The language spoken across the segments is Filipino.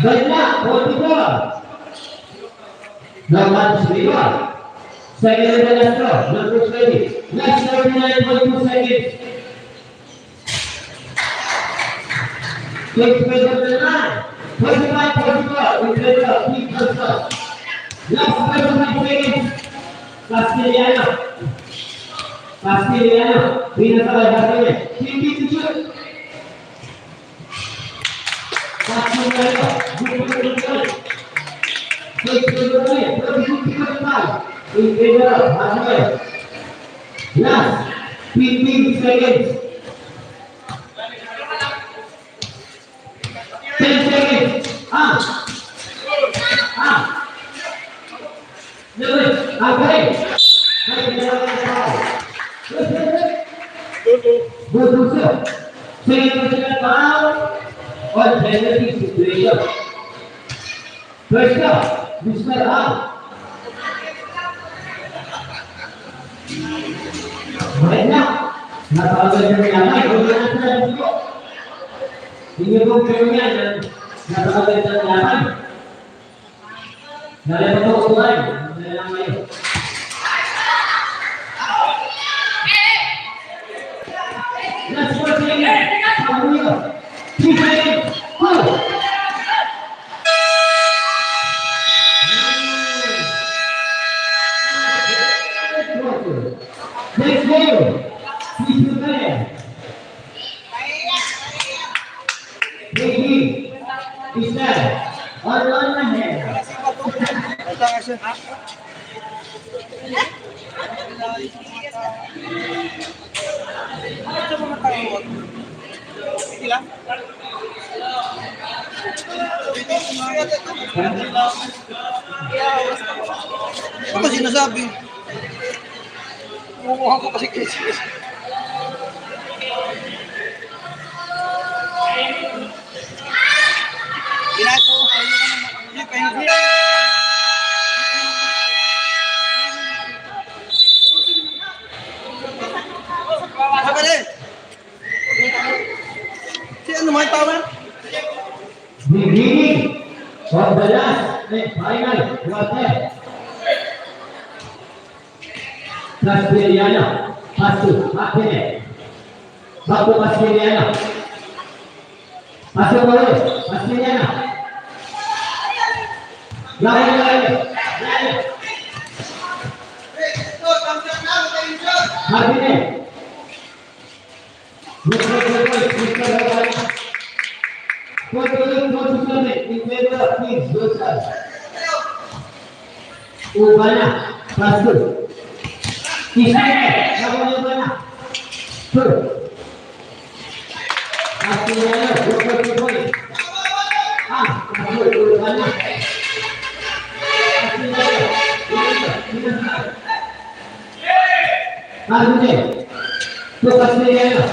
Banyak bola. Lawan Sriwa. Second and throw. Number 20. Next 39.2 seconds. Quick with the line. 25.4. We play the keep first. Last 25 seconds. Castellano. Bina salah hasilnya. Tinggi 7. Last 15 seconds. 10 seconds. और जनरल की सिचुएशन प्रश्न मिस्टर आप banyak nah kalau ada yang lain ini tuh kayaknya dan nah kalau ada yang lain dari betul lain dari yang lain nah seperti ini kamu Apa sinasabi? Kumuha ko kasi kasi. Ginagawa ko yung pengen. Apa deh? Si ano may tawa? Beginning of the last and final quarter. Castellano, pasu, akhirnya. Satu Castellano. Pasu boleh, Castellano. Lari. Akhirnya. Ubana, pasu. Kisahnya, kamu ubana. Tuh. Akhirnya, boy. Ubana. Akhirnya, tuh Castellano.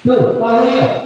Tuh, Paulo.